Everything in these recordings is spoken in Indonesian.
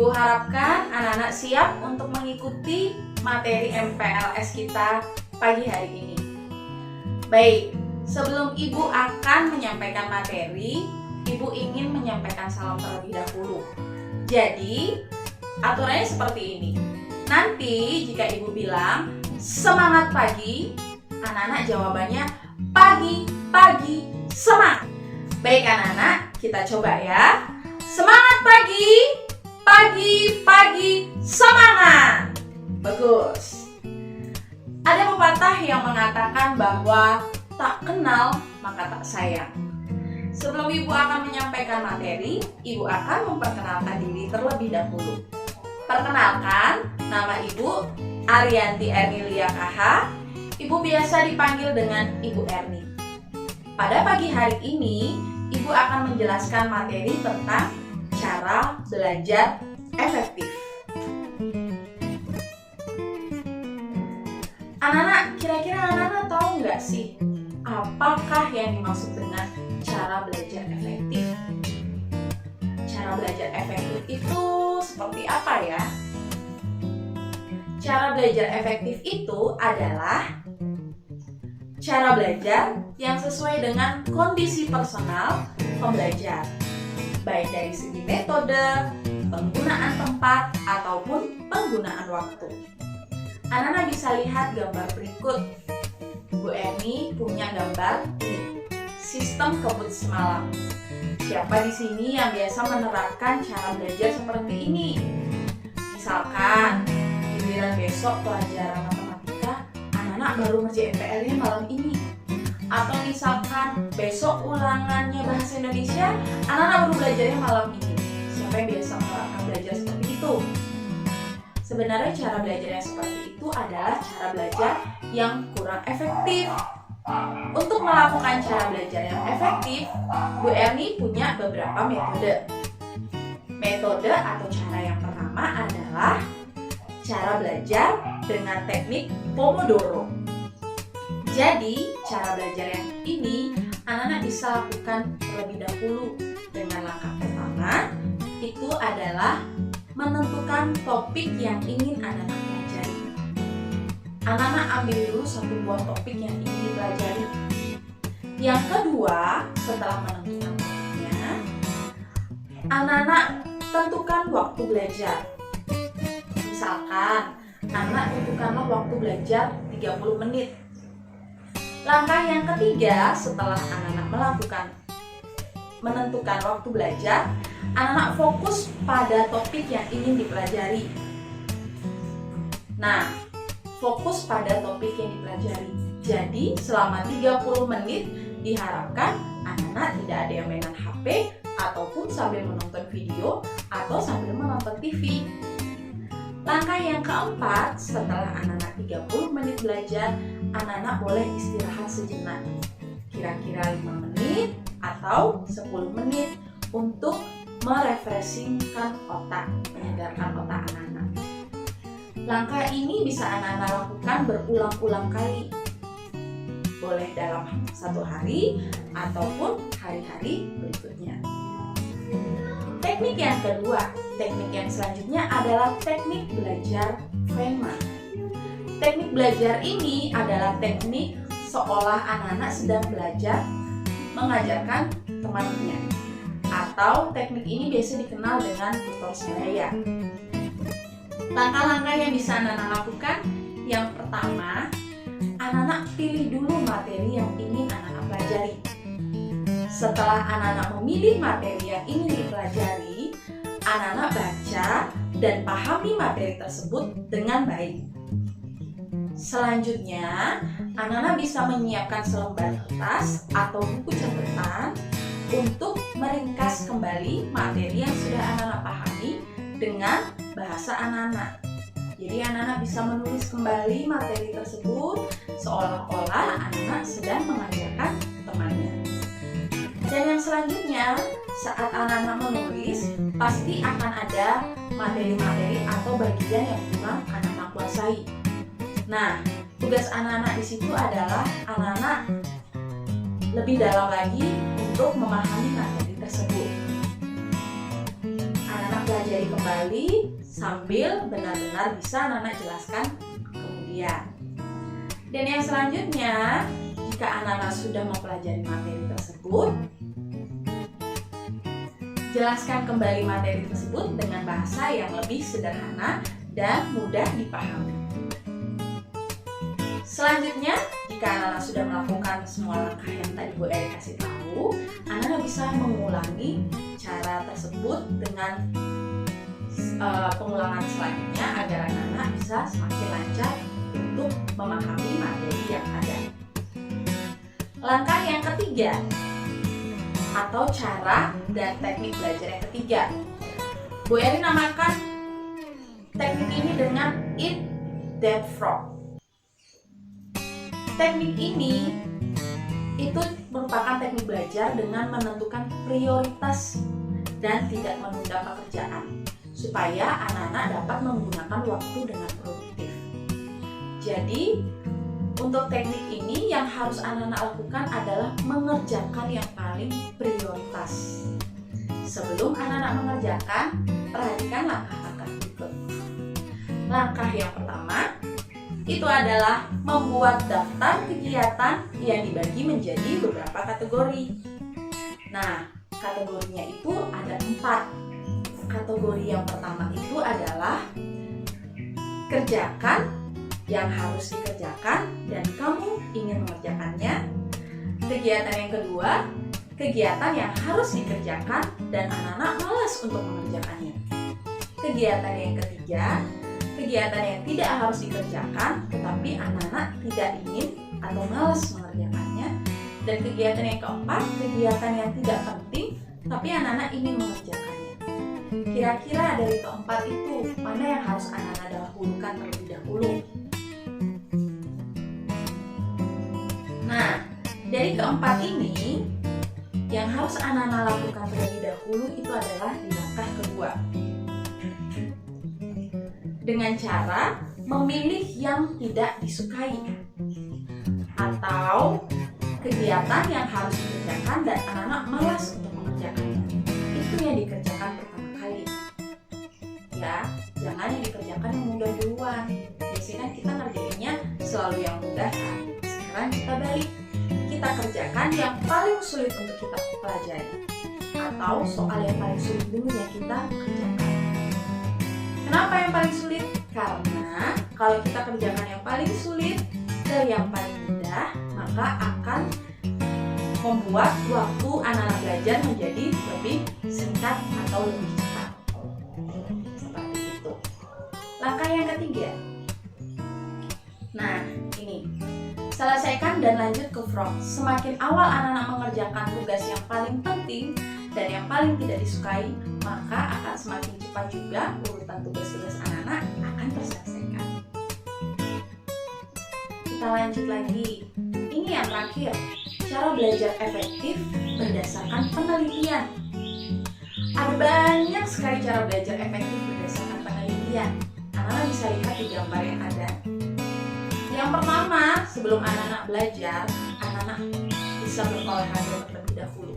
Ibu harapkan anak-anak siap untuk mengikuti materi MPLS kita pagi hari ini. Baik, sebelum Ibu akan menyampaikan materi, Ibu ingin menyampaikan salam terlebih dahulu. Jadi, aturannya seperti ini. Nanti jika Ibu bilang semangat pagi, anak-anak jawabannya pagi, pagi, semangat. Baik anak-anak, kita coba ya. Semangat pagi, pagi, pagi, semangat. Bagus. Ada pepatah yang mengatakan bahwa tak kenal maka tak sayang. Sebelum Ibu akan menyampaikan materi, Ibu akan memperkenalkan diri terlebih dahulu. Perkenalkan, nama Ibu Arianti Ernilia KH. Ibu biasa dipanggil dengan Ibu Erni. Pada pagi hari ini, Ibu akan menjelaskan materi tentang cara belajar efektif. Anak-anak, kira-kira anak-anak tahu nggak sih apakah yang dimaksud dengan cara belajar efektif? Cara belajar efektif itu seperti apa ya? Cara belajar efektif itu adalah cara belajar yang sesuai dengan kondisi personal pembelajar, baik dari segi metode, penggunaan tempat, ataupun penggunaan waktu. Anak-anak bisa lihat gambar berikut. Bu Erni punya gambar ini, sistem kebut semalam. Siapa di sini yang biasa menerapkan cara belajar seperti ini? Misalkan, giliran besok pelajaran matematika, anak-anak baru ngerjain PR-nya malam ini. Atau misalkan besok ulangannya bahasa Indonesia, anak-anak baru belajarnya malam ini. Siapa yang biasa menerapkan belajar seperti itu? Sebenarnya cara belajar yang seperti itu adalah cara belajar yang kurang efektif. Untuk melakukan cara belajar yang efektif, Bu Erni punya beberapa metode. Metode atau cara yang pertama adalah cara belajar dengan teknik Pomodoro. Jadi, cara belajar yang ini anak-anak bisa lakukan terlebih dahulu dengan langkah pertama, itu adalah menentukan topik yang ingin anak-anak pelajari. Anak-anak ambil dulu satu buah topik yang ingin dipelajari. Yang kedua, setelah menentukan topiknya, anak-anak tentukan waktu belajar. Misalkan, anak tentukanlah waktu belajar 30 menit. Langkah yang ketiga, setelah anak-anak menentukan waktu belajar, anak-anak fokus pada topik yang ingin dipelajari. Nah, fokus pada topik yang dipelajari. Jadi, selama 30 menit diharapkan anak-anak tidak ada yang mainan HP ataupun sambil menonton video atau sambil menonton TV. Langkah yang keempat, setelah anak-anak 30 menit belajar, anak-anak boleh istirahat sejenak. Kira-kira 5 menit atau 10 menit untuk merefreshingkan otak, menyegarkan otak anak-anak. Langkah ini bisa anak-anak lakukan berulang-ulang kali. Boleh dalam satu hari ataupun hari-hari berikutnya. Teknik yang kedua, teknik yang selanjutnya adalah teknik belajar Feynman. Teknik belajar ini adalah teknik seolah anak-anak sedang belajar mengajarkan temannya. Atau teknik ini biasa dikenal dengan tutor sebaya. Langkah-langkah yang bisa anak-anak lakukan, yang pertama, anak-anak pilih dulu materi yang ingin anak-anak pelajari. Setelah anak-anak memilih materi yang ingin dipelajari, anak-anak baca dan pahami materi tersebut dengan baik. Selanjutnya, anak-anak bisa menyiapkan selembar kertas atau buku catatan untuk meringkas kembali materi yang sudah anak-anak pahami dengan bahasa anak-anak. Jadi anak-anak bisa menulis kembali materi tersebut seolah-olah anak-anak sedang mengajarkan temannya. Dan yang selanjutnya, saat anak-anak menulis, pasti akan ada materi-materi atau bagian yang kurang anak-anak kuasai. Nah, tugas anak-anak di situ adalah anak-anak lebih dalam lagi untuk memahami materi tersebut. Anak-anak pelajari pelajari kembali sambil benar-benar bisa anak-anak jelaskan kemudian. Dan yang selanjutnya, jika anak-anak sudah mempelajari materi tersebut, jelaskan kembali materi tersebut dengan bahasa yang lebih sederhana dan mudah dipahami. Selanjutnya, jika anak-anak sudah melakukan semua langkah yang tadi Bu Eri kasih tahu, anak-anak bisa mengulangi cara tersebut dengan pengulangan selanjutnya agar anak-anak bisa semakin lancar untuk memahami materi yang ada. Langkah yang ketiga, atau cara dan teknik belajar yang ketiga, Bu Eri namakan teknik ini dengan Eat That Frog. Teknik ini itu merupakan teknik belajar dengan menentukan prioritas dan tidak menunda pekerjaan supaya anak-anak dapat menggunakan waktu dengan produktif. Jadi, untuk teknik ini yang harus anak-anak lakukan adalah mengerjakan yang paling prioritas. Sebelum anak-anak mengerjakan, perhatikan langkah-langkah berikut. Langkah yang pertama, itu adalah membuat daftar kegiatan yang dibagi menjadi beberapa kategori. Nah, kategorinya itu ada 4. Kategori yang pertama itu adalah kerjakan yang harus dikerjakan dan kamu ingin mengerjakannya. Kegiatan yang kedua, kegiatan yang harus dikerjakan dan anak-anak malas untuk mengerjakannya. Kegiatan yang ketiga, kegiatan yang tidak harus dikerjakan tetapi anak-anak tidak ingin atau malas mengerjakannya. Dan kegiatan yang keempat, kegiatan yang tidak penting tapi anak-anak ingin mengerjakannya. Kira-kira dari keempat itu, mana yang harus anak-anak dahulukan terlebih dahulu? Nah, dari keempat ini, yang harus anak-anak lakukan terlebih dahulu itu adalah di langkah kedua. Dengan cara memilih yang tidak disukai atau kegiatan yang harus dikerjakan dan anak-anak malas untuk mengerjakannya. Itu yang dikerjakan pertama kali. Ya, jangan yang dikerjakan yang mudah duluan. Biasanya kan kita ngerjainnya selalu yang mudah kan. Sekarang kita balik. Kita kerjakan yang paling sulit untuk kita pelajari. Atau soal yang paling sulit dulu yang kita kerjakan. Kenapa yang paling sulit? Karena kalau kita kerjakan yang paling sulit dan yang paling mudah, maka akan membuat waktu anak-anak belajar menjadi lebih singkat atau lebih cepat. Seperti itu. Langkah yang ketiga. Nah, ini. Selesaikan dan lanjut ke frog. Semakin awal anak-anak mengerjakan tugas yang paling penting dan yang paling tidak disukai, maka akan semakin cepat juga urutan tugas-tugas anak-anak akan terselesaikan. Kita lanjut lagi. Ini yang terakhir, cara belajar efektif berdasarkan penelitian. Ada banyak sekali cara belajar efektif berdasarkan penelitian. Anak-anak bisa lihat di gambar yang ada. Yang pertama, sebelum anak-anak belajar, anak-anak bisa berolahraga terlebih dahulu.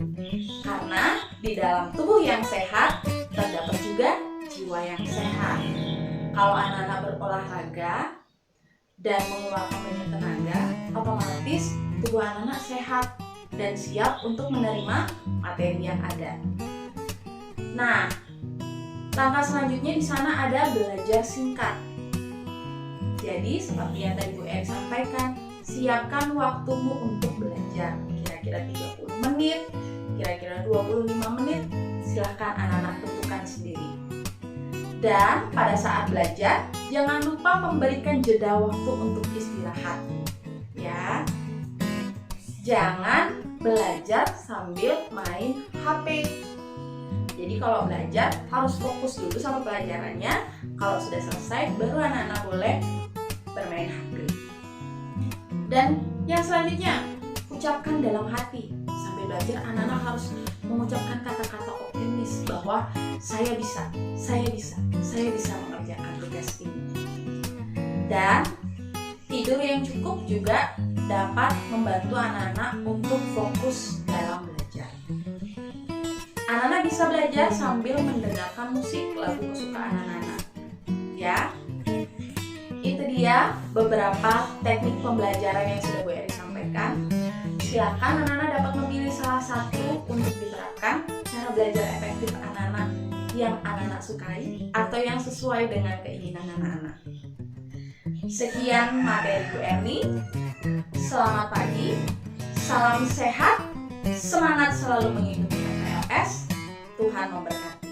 Karena di dalam tubuh yang sehat terdapat juga jiwa yang sehat. Kalau anak-anak berolahraga dan mengeluarkan banyak tenaga, otomatis tubuh anak-anak sehat dan siap untuk menerima materi yang ada. Nah, langkah selanjutnya di sana ada belajar singkat. Jadi seperti yang tadi Bu Eri sampaikan, siapkan waktumu untuk belajar. Kira-kira 30 menit, kira-kira 25 menit, silahkan anak-anak tentukan sendiri. Dan pada saat belajar, jangan lupa memberikan jeda waktu untuk istirahat. Ya, jangan belajar sambil main HP. Jadi kalau belajar harus fokus dulu sama pelajarannya. Kalau sudah selesai, baru anak-anak boleh bermain HP. Dan yang selanjutnya, ucapkan dalam hati. Sambil belajar, anak-anak harus mengucapkan kata-kata optimis bahwa saya bisa mengerjakan tugas ini. Dan tidur yang cukup juga dapat membantu anak-anak untuk fokus dalam belajar. Anak-anak bisa belajar sambil mendengarkan musik lagu kesukaan anak-anak. Ya, itu dia beberapa teknik pembelajaran yang sudah Bu Eri sampaikan. Silakan anak-anak dapat memilih salah satu untuk diterapkan cara belajar efektif anak-anak yang anak-anak sukai atau yang sesuai dengan keinginan anak-anak. Sekian materi Bu Erni. Selamat pagi, salam sehat, semangat selalu mengikuti PKLS. Tuhan memberkati.